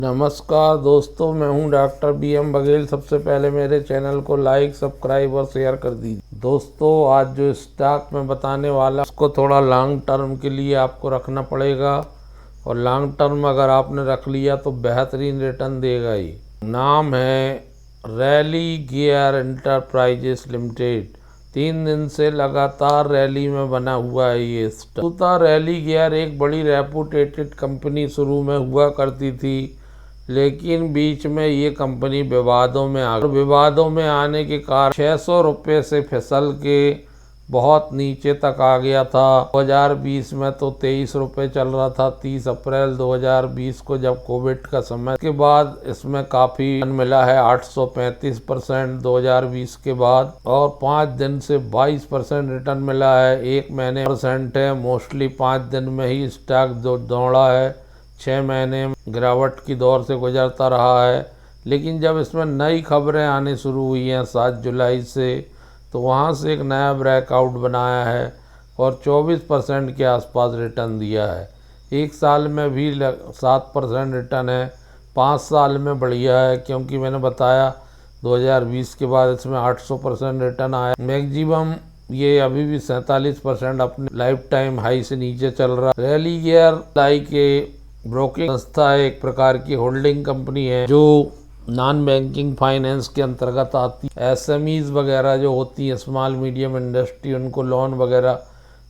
नमस्कार दोस्तों, मैं हूं डॉक्टर BM बघेल। सबसे पहले मेरे चैनल को लाइक, सब्सक्राइब और शेयर कर दीजिए। दोस्तों, आज जो स्टॉक मैं बताने वाला उसको थोड़ा लॉन्ग टर्म के लिए आपको रखना पड़ेगा, और लॉन्ग टर्म अगर आपने रख लिया तो बेहतरीन रिटर्न देगा ही। नाम है रैली गियर एंटरप्राइजेस लिमिटेड। 3 दिन से लगातार रैली में बना हुआ है ये स्टॉक। रैली गियर एक बड़ी रेपुटेटेड कंपनी शुरू में हुआ करती थी, लेकिन बीच में ये कंपनी विवादों में आ गई। विवादों में आने के कारण 600 रुपये से फिसल के बहुत नीचे तक आ गया था। 2020 में तो 23 रुपये चल रहा था 30 अप्रैल 2020 को, जब कोविड का समय के बाद इसमें काफ़ी मिला है 835% 2020 के बाद, और 5 दिन से 22% रिटर्न मिला है। 1 महीने % है, मोस्टली 5 दिन में ही स्टॉक दौड़ा है। 6 महीने गिरावट की दौर से गुजरता रहा है, लेकिन जब इसमें नई खबरें आनी शुरू हुई हैं 7 जुलाई से, तो वहाँ से एक नया ब्रेकआउट बनाया है और 24% के आसपास रिटर्न दिया है। 1 साल में भी 7% रिटर्न है। 5 साल में बढ़िया है, क्योंकि मैंने बताया 2020 के बाद इसमें 800% रिटर्न आया। मैक्सिमम ये अभी भी 47% अपने लाइफ टाइम हाई से नीचे चल रहा। रैली गियर के ब्रोकिंग संस्था है, एक प्रकार की होल्डिंग कंपनी है जो नॉन बैंकिंग फाइनेंस के अंतर्गत आती है। SMEs वगैरह जो होती है, स्मॉल मीडियम इंडस्ट्री, उनको लोन वगैरह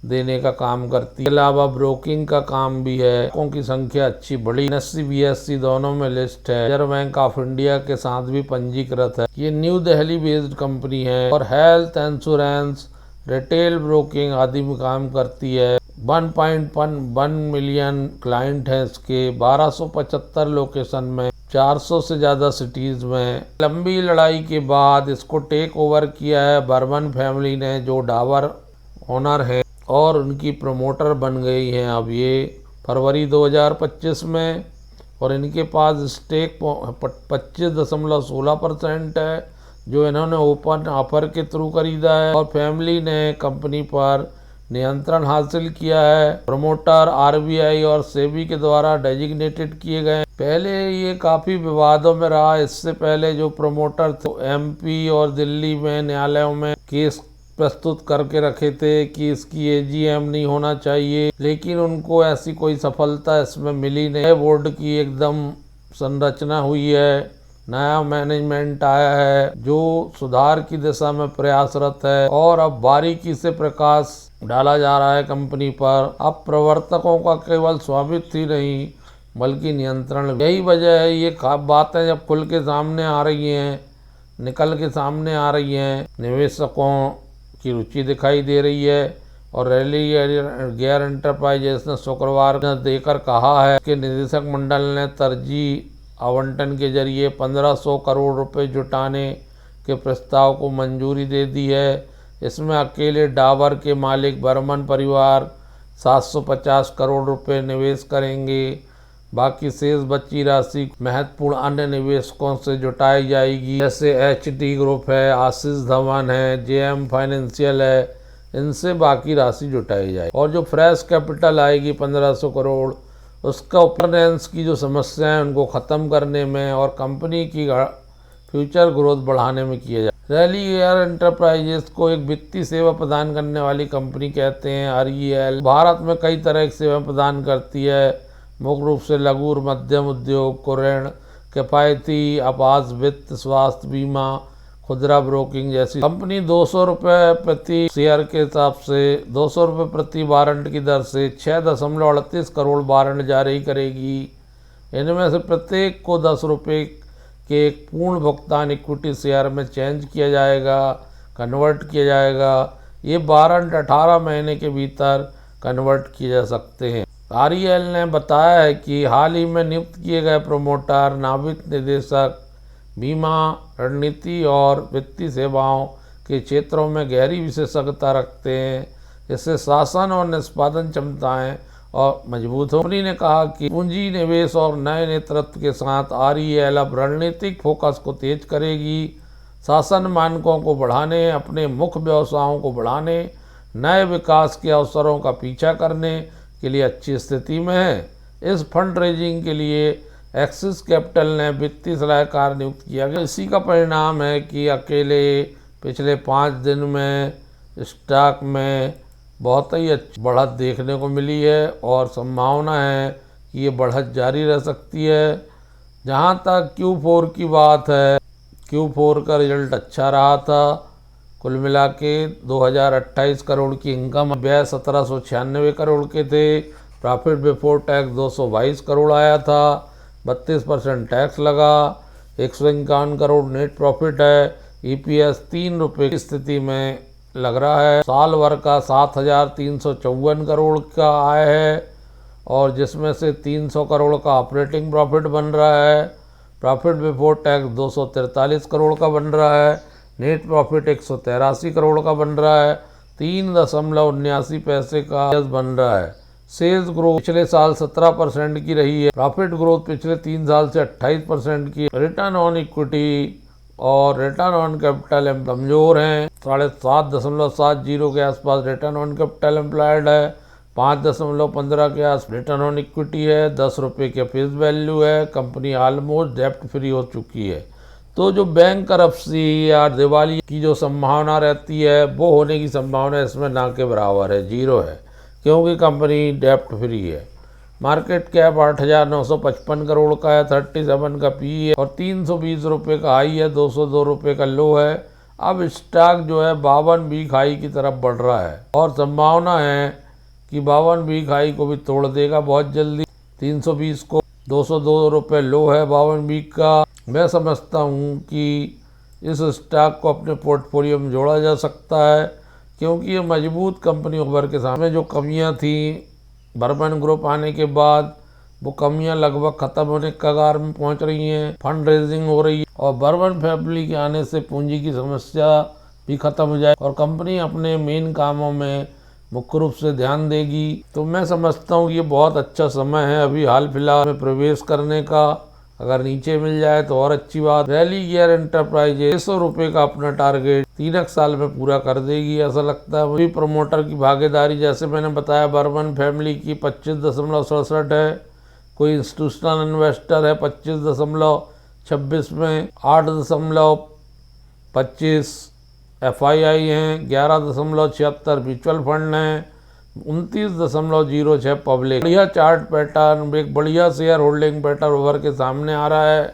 देने का काम करती है। इसके अलावा ब्रोकिंग का काम भी है। बैंकों की संख्या अच्छी बड़ी, NSE BSE दोनों में लिस्ट है। रिजर्व बैंक ऑफ इंडिया के साथ भी पंजीकृत है। ये न्यू दिल्ली बेस्ड कंपनी है और हेल्थ इंश्योरेंस, रिटेल ब्रोकिंग आदि में काम करती है। 1.1 मिलियन क्लाइंट है इसके, 1275 लोकेशन में, 400 से ज़्यादा सिटीज़ में। लंबी लड़ाई के बाद इसको टेक ओवर किया है बर्मन फैमिली ने, जो डाबर ओनर है और उनकी प्रमोटर बन गई हैं अब ये फरवरी 2025 में। और इनके पास स्टेक 25.16% है, जो इन्होंने ओपन ऑफर के थ्रू खरीदा है, और फैमिली ने कंपनी पर नियंत्रण हासिल किया है। प्रमोटर RBI और सेबी के द्वारा डेजिग्नेटेड किए गए। पहले ये काफ़ी विवादों में रहा। इससे पहले जो प्रमोटर थे MP और दिल्ली में न्यायालयों में केस प्रस्तुत करके रखे थे कि इसकी AGM नहीं होना चाहिए, लेकिन उनको ऐसी कोई सफलता इसमें मिली नहीं। बोर्ड की एकदम संरचना हुई है, नया मैनेजमेंट आया है जो सुधार की दिशा में प्रयासरत है, और अब बारीकी से प्रकाश डाला जा रहा है कंपनी पर। अब प्रवर्तकों का केवल स्वामित्व ही नहीं बल्कि नियंत्रण। यही वजह है ये बातें जब खुल के सामने आ रही हैं, निकल के सामने आ रही हैं, निवेशकों की रुचि दिखाई दे रही है। और रैली गियर एंटरप्राइजेस ने शुक्रवार ने देकर कहा है कि निदेशक मंडल ने तरजीह आवंटन के जरिए 1500 करोड़ रुपए जुटाने के प्रस्ताव को मंजूरी दे दी है। इसमें अकेले डाबर के मालिक बर्मन परिवार 750 करोड़ रुपए निवेश करेंगे। बाकी शेष बची राशि महत्वपूर्ण अन्य निवेशकों से जुटाई जाएगी, जैसे HT ग्रुप है, आशीष धवन है, JM फाइनेंशियल है, इनसे बाकी राशि जुटाई जाएगी। और जो फ्रेश कैपिटल आएगी 1500 करोड़, उसका गवर्नेंस की जो समस्या है उनको ख़त्म करने में और कंपनी की फ्यूचर ग्रोथ बढ़ाने में किया जाए। रैली गियर एंटरप्राइजेस को एक वित्तीय सेवा प्रदान करने वाली कंपनी कहते हैं। REL भारत में कई तरह की सेवा प्रदान करती है, मुख्य रूप से लघु और मध्यम उद्योग को ऋण, किफायती आपात वित्त, स्वास्थ्य बीमा, खुदरा ब्रोकिंग जैसी। कंपनी 200 रुपये प्रति शेयर के हिसाब से 200 रुपये प्रति वारंट की दर से 6.38 करोड़ वारंट जारी करेगी। इनमें से प्रत्येक को 10 रुपये के एक पूर्ण भुगतान इक्विटी शेयर में चेंज किया जाएगा, कन्वर्ट किया जाएगा। ये वारंट 18 महीने के भीतर कन्वर्ट किए जा सकते हैं। REL ने बताया है कि हाल ही में नियुक्त किए गए प्रमोटर नामित निदेशक बीमा, रणनीति और वित्तीय सेवाओं के क्षेत्रों में गहरी विशेषज्ञता रखते हैं। इससे शासन और निष्पादन क्षमताएं और मजबूत हो। कंपनी ने कहा कि पूंजी निवेश और नए नेतृत्व के साथ REL अब रणनीतिक फोकस को तेज करेगी, शासन मानकों को बढ़ाने, अपने मुख्य व्यवसायों को बढ़ाने, नए विकास के अवसरों का पीछा करने के लिए अच्छी स्थिति में है। इस फंड रेजिंग के लिए एक्सिस कैपिटल ने वित्तीय सलाहकार नियुक्त किया गया। इसी का परिणाम है कि अकेले पिछले 5 दिन में स्टॉक में बहुत ही अच्छी बढ़त देखने को मिली है और संभावना है कि ये बढ़त जारी रह सकती है। जहां तक Q4 की बात है, Q4 का रिजल्ट अच्छा रहा था। कुल मिला के 2028 करोड़ की इनकम, व्यय 1796 करोड़ के थे, प्रॉफिट बिफोर टैक्स 222 करोड़ आया था, 32% टैक्स लगा, 151 करोड़ नेट प्रॉफिट है, EPS 3 रुपये की स्थिति में लग रहा है। साल भर का 7354 करोड़ का आय है और जिसमें से 300 करोड़ का ऑपरेटिंग प्रॉफिट बन रहा है, प्रॉफिट बिफोर टैक्स 243 करोड़ का बन रहा है, नेट प्रॉफिट 183 करोड़ का बन रहा है, 3.79 पैसे का बन रहा है। सेल्स ग्रोथ पिछले साल 17% की रही है, प्रॉफिट ग्रोथ पिछले 3 साल से 28% की। रिटर्न ऑन इक्विटी और रिटर्न ऑन कैपिटल कमजोर हैं, 7.70 के आसपास रिटर्न ऑन कैपिटल एम्प्लॉयड है, 5.15 के आस रिटर्न ऑन इक्विटी है, 10 रुपये के फेस वैल्यू है। कंपनी ऑलमोस्ट डेप्ट फ्री हो चुकी है। तो जो बैंक करप्सी या दिवाली की जो संभावना रहती है वो होने की संभावना इसमें ना के बराबर है, 0 है, क्योंकि कंपनी डेप्ट फ्री है। मार्केट कैप 8,955 करोड़ का है, 37 का PE है और 320 रुपये का हाई है, 202 रुपये का लो है। अब स्टॉक जो है 52 वीक हाई की तरफ बढ़ रहा है और संभावना है कि 52 वीक हाई को भी तोड़ देगा बहुत जल्दी। 320 को 202 रुपये लो है 52 वीक का। मैं समझता हूँ कि इस स्टॉक को अपने पोर्टफोलियो में जोड़ा जा सकता है, क्योंकि ये मजबूत कंपनी उभर के सामने जो कमियां थी बर्मन ग्रुप आने के बाद, वो कमियां लगभग खत्म होने के कगार में पहुंच रही हैं। फंड रेजिंग हो रही है और बर्मन फैमिली के आने से पूंजी की समस्या भी खत्म हो जाए और कंपनी अपने मेन कामों में मुख्य रूप से ध्यान देगी। तो मैं समझता हूँ ये बहुत अच्छा समय है अभी हाल फिलहाल में प्रवेश करने का। अगर नीचे मिल जाए तो और अच्छी बात। रैली गियर एंटरप्राइजेज 600 रुपये का अपना टारगेट 3 साल में पूरा कर देगी ऐसा लगता है मुझे। प्रमोटर की भागीदारी जैसे मैंने बताया बर्मन फैमिली की 25.67 है, कोई इंस्टीट्यूशनल इन्वेस्टर है 25.26 में, 8.25 FII हैं, 11.76 म्यूचुअल फंड हैं, 29.06 पब्लिक। बढ़िया चार्ट पैटर्न, एक बढ़िया शेयर होल्डिंग पैटर्न उभर के सामने आ रहा है।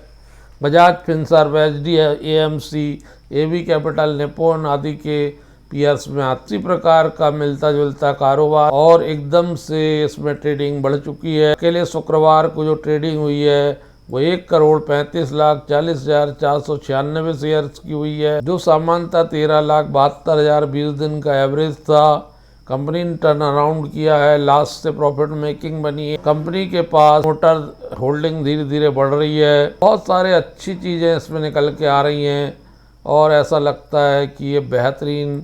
Bajaj Finserv, AMC, AB capital, Nippon आदि के पीयर्स में इसी प्रकार का मिलता जुलता कारोबार और एकदम से इसमें ट्रेडिंग बढ़ चुकी है। अकेले शुक्रवार को जो ट्रेडिंग हुई है वो 1,35,40,496 शेयर्स की हुई है, जो सामान्यतः 13,72,000 20 दिन का एवरेज था। कंपनी ने टर्न अराउंड किया है, लास्ट से प्रॉफिट मेकिंग बनी है। कंपनी के पास मोटर होल्डिंग धीरे धीरे बढ़ रही है। बहुत सारे अच्छी चीज़ें इसमें निकल के आ रही हैं और ऐसा लगता है कि ये बेहतरीन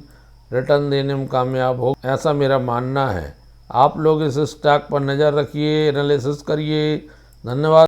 रिटर्न देने में कामयाब हो, ऐसा मेरा मानना है। आप लोग इस स्टॉक पर नज़र रखिए, एनालिसिस करिए। धन्यवाद।